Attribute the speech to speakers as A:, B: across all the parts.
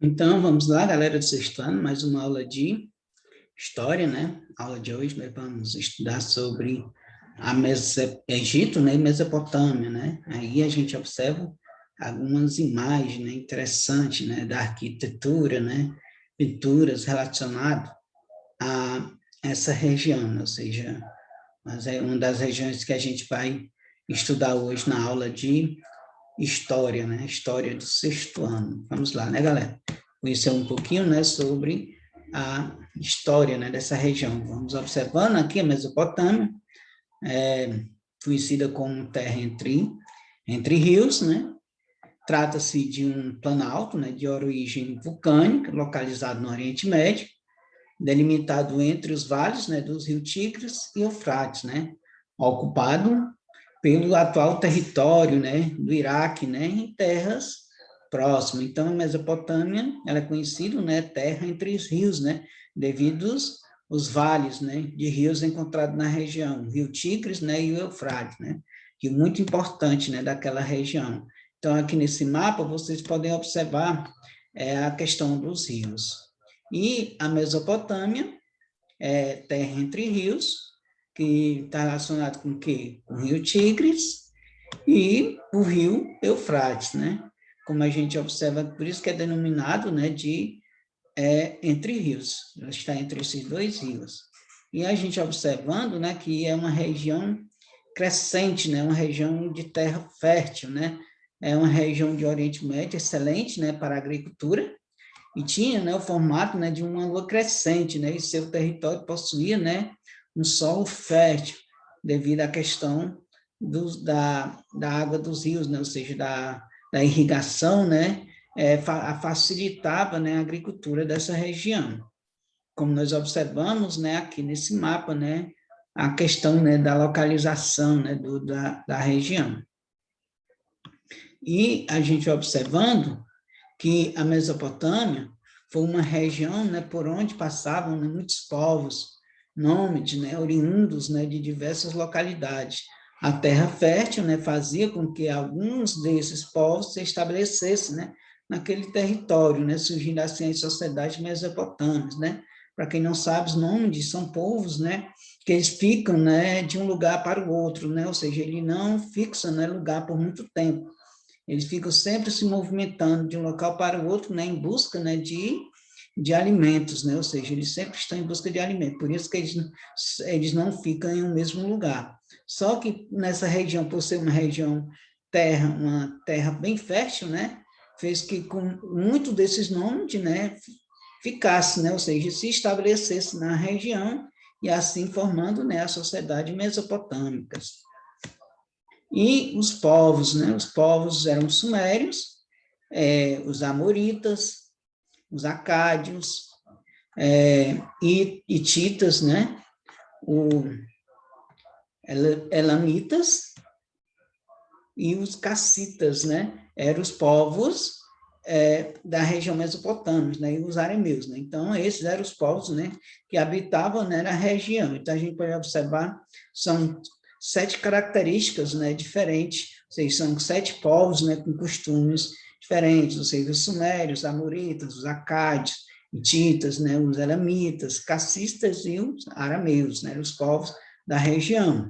A: Então, vamos lá, galera do sexto ano, mais uma aula de história, né? A aula de hoje nós vamos estudar sobre Egito, né, e Mesopotâmia, né? Aí a gente observa algumas imagens, né, interessantes, né, da arquitetura, né, pinturas relacionadas a essa região, né? Ou seja, mas é uma das regiões que a gente vai estudar hoje na aula de história, né? História do sexto ano. Vamos lá, né, galera? Conhecer um pouquinho, né, sobre a história, né, dessa região. Vamos observando aqui a Mesopotâmia, conhecida como terra entre rios, né? Trata-se de um planalto, né, de origem vulcânica, localizado no Oriente Médio, delimitado entre os vales, né, dos rios Tigres e Eufrates, né? Ocupado pelo atual território, né, do Iraque, né, em terras próximas. Então, a Mesopotâmia, ela é conhecida, né, terra entre os rios, né, devido os vales, né, de rios encontrados na região, o Rio Tigres, né, e o Eufrates, né, que é muito importante, né, daquela região. Então, aqui nesse mapa, vocês podem observar a questão dos rios. E a Mesopotâmia é terra entre rios, que está relacionado com o quê? Com o rio Tigres e o rio Eufrates, né? Como a gente observa, por isso que é denominado, né, de entre rios, está entre esses dois rios. E a gente observando, né, que é uma região crescente, né, uma região de terra fértil, né? É uma região de Oriente Médio excelente, né, para a agricultura, e tinha, né, o formato, né, de uma lua crescente, né, e seu território possuía, né, um solo fértil, devido à questão da água dos rios, né, ou seja, da irrigação, né, facilitava, né, a agricultura dessa região. Como nós observamos, né, aqui nesse mapa, né, a questão, né, da localização, né, da região. E a gente observando que a Mesopotâmia foi uma região, né, por onde passavam, né, muitos povos nômades, né, oriundos, né, de diversas localidades. A terra fértil, né, fazia com que alguns desses povos se estabelecessem, né, naquele território, né, surgindo assim as sociedades mesopotâmicas, né. Para quem não sabe, os nômades são povos, né, que eles ficam, né, de um lugar para o outro, né, ou seja, ele não fixa, né, lugar por muito tempo. Eles ficam sempre se movimentando de um local para o outro, né, em busca, né, de alimentos, né, ou seja, eles sempre estão em busca de alimento, por isso que eles não ficam em um mesmo lugar. Só que nessa região, por ser uma terra bem fértil, né, fez que com muito desses nômades, né, ficasse, né, ou seja, se estabelecesse na região e assim formando, né, a sociedade mesopotâmica. E os povos, né? Os povos eram os sumérios, os amoritas, os acádios, hititas, né? Os elamitas e os cassitas, né? Eram os povos da região mesopotâmica, né? E os arameus, né? Então, esses eram os povos, né? Que habitavam, né, na região. Então, a gente pode observar, são 7 características, né, diferentes, ou seja, são 7 povos, né, com costumes diferentes, ou seja, os sumérios, os amoritas, os acádios, hititas, né, os elamitas, cassistas e os arameus, né, os povos da região.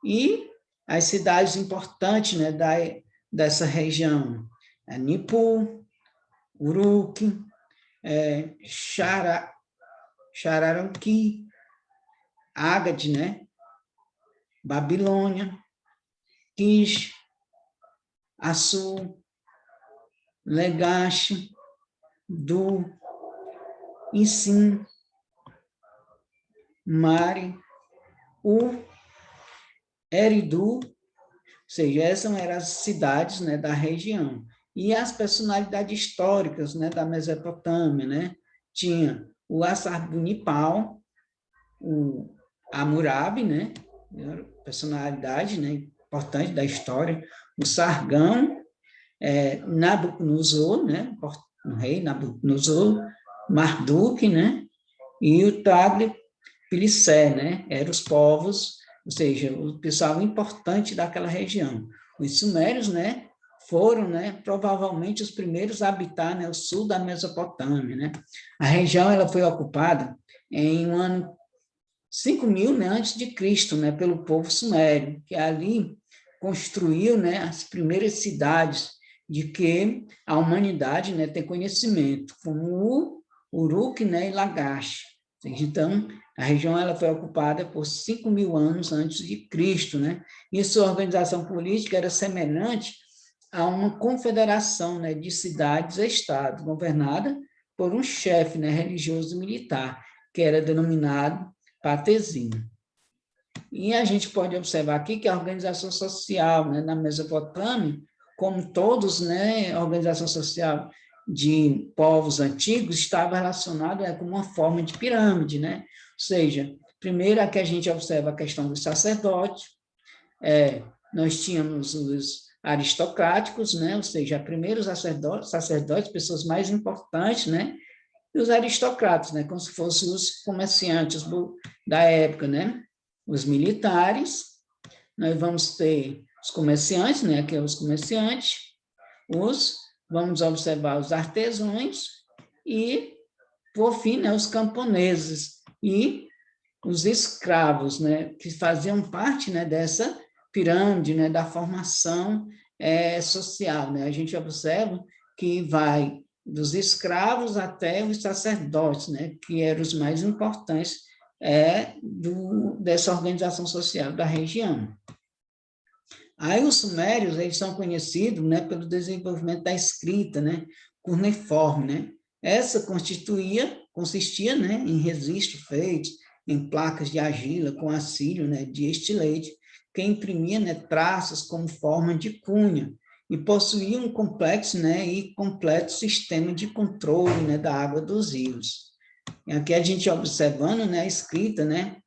A: E as cidades importantes, né, dessa região, Nippur, Uruk, Chararanqui, Agade, né, Babilônia, Kish, Assur, Legash, Du, Isim, Mari, Eridu, ou seja, essas eram as cidades, né, da região. E as personalidades históricas, né, da Mesopotâmia, né? Tinha o Assarbanipal, o Hammurabi, né, personalidade, né, importante da história, o Sargão, Nabucodonosor, né, o rei Nabucodonosor, Marduk, né, e o Tigre-Pilissé, né, eram os povos, ou seja, o pessoal importante daquela região. Os sumérios, né, foram, né, provavelmente os primeiros a habitar, né, o sul da Mesopotâmia, né? A região ela foi ocupada em um ano 5.000, né, antes de Cristo, né, pelo povo sumério, que ali construiu, né, as primeiras cidades de que a humanidade, né, tem conhecimento, como Uruk, né, e Lagash. Então, a região ela foi ocupada por 5.000 anos antes de Cristo, né? E sua organização política era semelhante a uma confederação, né, de cidades-estado, governada por um chefe, né, religioso e militar, que era denominado Patezinho. E a gente pode observar aqui que a organização social, né, na Mesopotâmia, como todos, né, a organização social de povos antigos estava relacionada, né, com uma forma de pirâmide, né? Ou seja, primeiro a que a gente observa a questão do sacerdote, nós tínhamos os aristocráticos, né? Ou seja, primeiro os sacerdotes, pessoas mais importantes, né? E os aristocratas, né? Como se fossem os comerciantes da época, né? Os militares, nós vamos ter os comerciantes, né? Aqui é os comerciantes, vamos observar os artesãos e, por fim, né, os camponeses e os escravos, né, que faziam parte, né, dessa pirâmide, né, da formação social, né? A gente observa que vai dos escravos até os sacerdotes, né, que eram os mais importantes dessa organização social da região. Aí os sumérios, eles são conhecidos, né, pelo desenvolvimento da escrita, né, cuneiforme, né? Essa consistia, né, em registros feitos em placas de argila com auxílio, né, de estilete, que imprimia, né, traços como forma de cunha e possuía um complexo, né, e completo sistema de controle, né, da água dos rios. E aqui a gente observando, né, a escrita, né,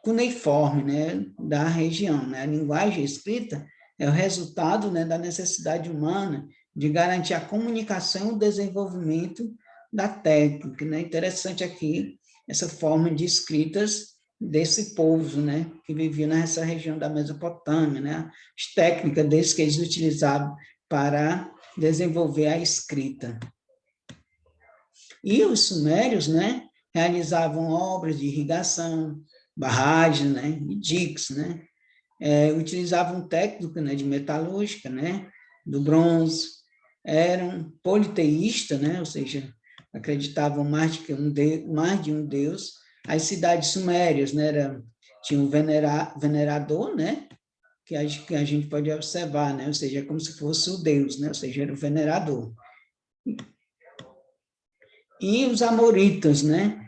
A: cuneiforme, né, da região, né? A linguagem escrita é o resultado, né, da necessidade humana de garantir a comunicação e o desenvolvimento da técnica, né? Interessante aqui essa forma de escritas desse povo, né, que vivia nessa região da Mesopotâmia, né? As técnicas deles que eles utilizavam para desenvolver a escrita. E os sumérios, né, realizavam obras de irrigação, barragens, né, e diques, né, utilizavam técnica, né, de metalúrgica, né, do bronze, eram politeístas, né, ou seja, acreditavam mais de um deus. As cidades sumérias, né, tinham um venerador, né, que a gente pode observar, né, ou seja, como se fosse o deus, né, ou seja, era o venerador. E os amoritas, né,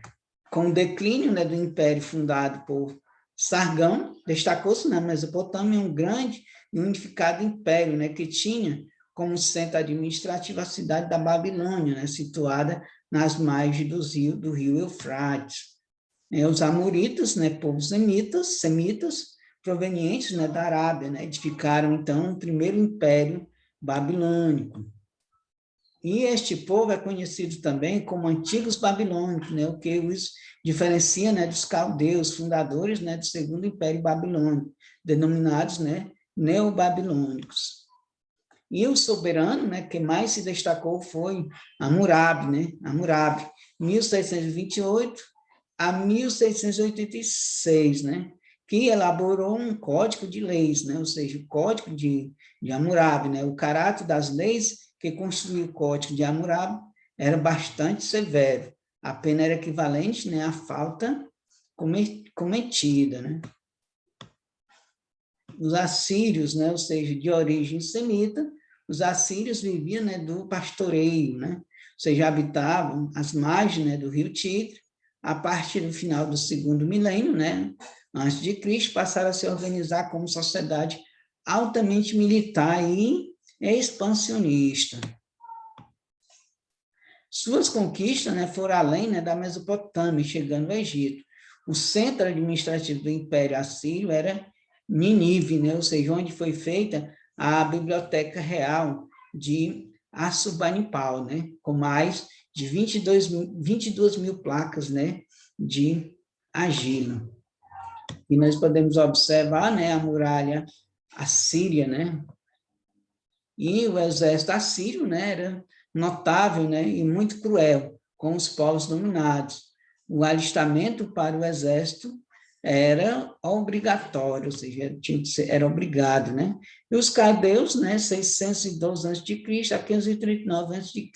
A: com o declínio, né, do império fundado por Sargão, destacou-se na Mesopotâmia um grande e unificado império, né, que tinha como centro administrativo a cidade da Babilônia, né, situada nas margens do rio Eufrates. Os amoritas, né, povos semitas, provenientes, né, da Arábia, né, edificaram, então, o primeiro império babilônico. E este povo é conhecido também como antigos babilônicos, né, o que os diferencia, né, dos caldeus, fundadores, né, do segundo império babilônico, denominados, né, neobabilônicos. E o soberano, né, que mais se destacou foi Hammurabi, né, Hammurabi, 1628 a 1686, né, que elaborou um código de leis, né, ou seja, o código de Hammurabi, né, o caráter das leis que construiu o código de Hammurabi era bastante severo, a pena era equivalente, né, à falta cometida, né. Os assírios, né, ou seja, de origem semita, os assírios viviam, né, do pastoreio, né, ou seja, habitavam as margens, né, do rio Tigre. A partir do final do segundo milênio, né, antes de Cristo, passaram a se organizar como sociedade altamente militar e expansionista. Suas conquistas, né, foram além, né, da Mesopotâmia, chegando ao Egito. O centro administrativo do Império Assírio era Nínive, né, ou seja, onde foi feita a Biblioteca Real de Assurbanipal, né, com mais de 22 mil placas, né, de argila. E nós podemos observar, né, a muralha assíria, né, E o exército assírio, né, era notável, né, e muito cruel com os povos dominados. O alistamento para o exército era obrigatório, ou seja, tinha que ser, era obrigado, né? E os caldeus, né, 612 a.C. a 539 a.C.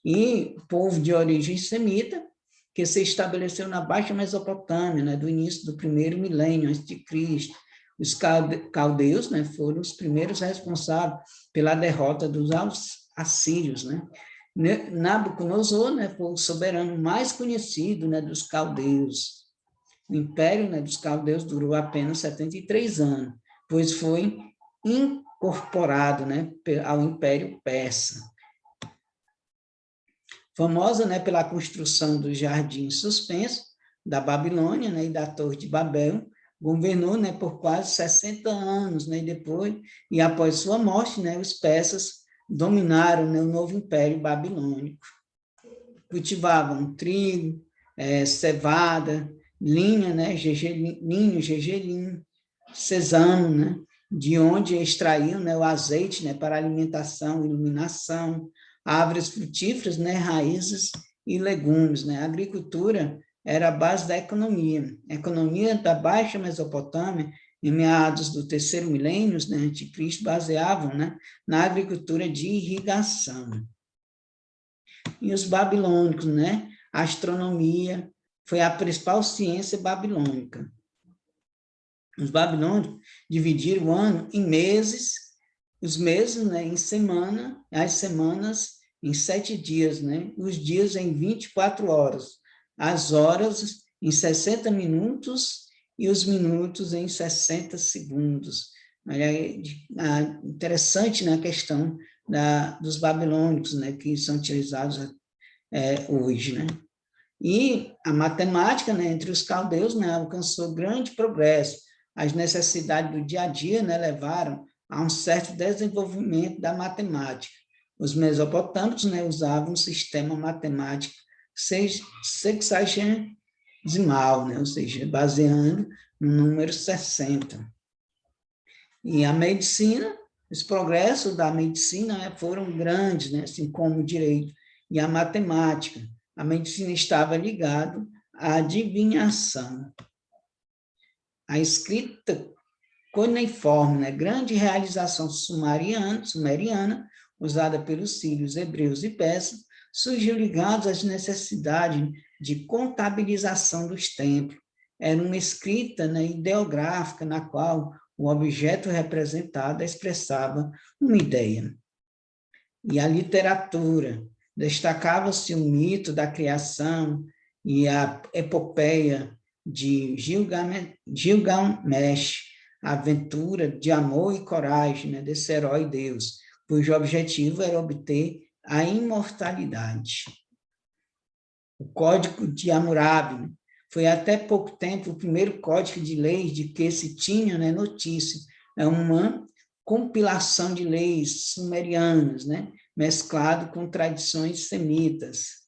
A: E povo de origem semita, que se estabeleceu na Baixa Mesopotâmia, né, do início do primeiro milênio antes de Cristo. Os caldeus, né, foram os primeiros responsáveis pela derrota dos assírios, né? Nabucodonosor, né, foi o soberano mais conhecido, né, dos caldeus. O império, né, dos caldeus durou apenas 73 anos, pois foi incorporado, né, ao Império Persa. Famosa, né, pela construção do jardim suspenso da Babilônia, né, e da Torre de Babel, governou, né, por quase 60 anos, né, e após sua morte, né, os persas dominaram, né, o novo Império Babilônico. Cultivavam trigo, cevada, linha, né, linho, gergelim, sesamo, né, de onde extraíam, né, o azeite, né, para alimentação, iluminação, árvores frutíferas, né, raízes e legumes, né. A agricultura era a base da economia. A economia da Baixa Mesopotâmia, em meados do terceiro milênio, né, antes de Cristo, baseavam, né, na agricultura de irrigação. E os babilônicos, né, a astronomia foi a principal ciência babilônica. Os babilônicos dividiram o ano em meses, os meses, né, em semana, as semanas em 7 dias, né, os dias em 24 horas, as horas em 60 minutos e os minutos em 60 segundos. É interessante, né, a questão dos babilônicos, né, que são utilizados hoje, né. E a matemática, né, entre os caldeus, né, alcançou grande progresso. As necessidades do dia a dia, né, levaram a um certo desenvolvimento da matemática. Os mesopotâmicos, né, usavam um sistema matemático sexagesimal, né, ou seja, baseando no número 60. E a medicina, os progressos da medicina, né, foram grandes, né, assim como o direito e a matemática. A medicina estava ligada à adivinhação. A escrita cuneiforme, né, grande realização sumeriana, usada pelos sírios, hebreus e persas, surgiu ligada às necessidades de contabilização dos templos. Era uma escrita, né, ideográfica na qual o objeto representado expressava uma ideia. E a literatura, destacava-se o mito da criação e a epopeia de Gilgamesh, a aventura de amor e coragem, né, desse herói Deus, cujo objetivo era obter a imortalidade. O Código de Hammurabi foi até pouco tempo o primeiro código de leis de que se tinha, né, notícia. É uma compilação de leis sumerianas, né, mesclado com tradições semitas.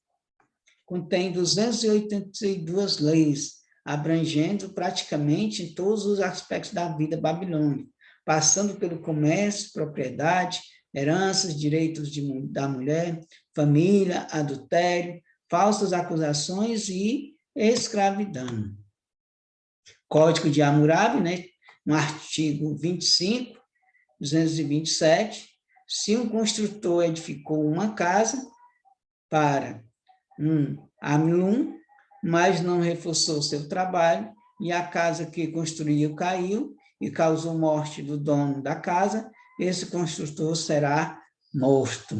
A: Contém 282 leis, abrangendo praticamente todos os aspectos da vida babilônica, passando pelo comércio, propriedade, heranças, direitos da mulher, família, adultério, falsas acusações e escravidão. Código de Hammurabi, né, no artigo 25, 227, se um construtor edificou uma casa para um Amilum, mas não reforçou seu trabalho, e a casa que construiu caiu e causou morte do dono da casa, esse construtor será morto.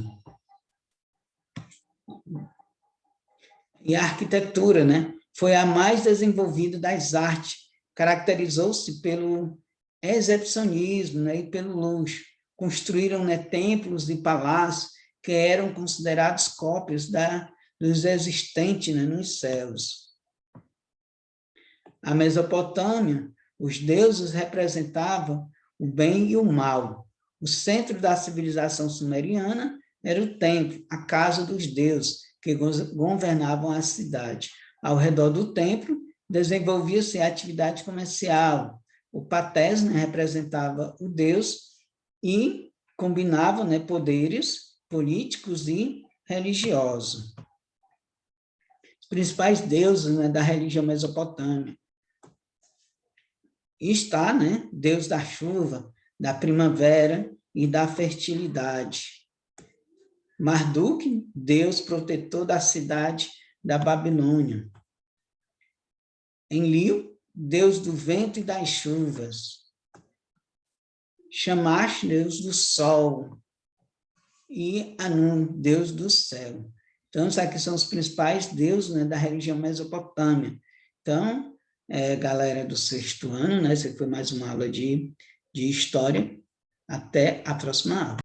A: E a arquitetura, né, foi a mais desenvolvida das artes, caracterizou-se pelo exibicionismo, né, e pelo luxo. Construíram, né, templos e palácios que eram considerados cópias dos existentes, né, nos céus. A Mesopotâmia, os deuses representavam o bem e o mal. O centro da civilização sumeriana era o templo, a casa dos deuses, que governavam a cidade. Ao redor do templo, desenvolvia-se a atividade comercial. O patés, né, representava o deus, e combinavam, né, poderes políticos e religiosos. Os principais deuses, né, da religião mesopotâmica. E está, né, Deus da chuva, da primavera e da fertilidade. Marduk, Deus protetor da cidade da Babilônia. Enlil, Deus do vento e das chuvas. Shamash, Deus do sol. E Anum, Deus do céu. Então, esses aqui são os principais deuses, né, da religião mesopotâmia. Então, galera do sexto ano, né, essa foi mais uma aula de história. Até a próxima aula.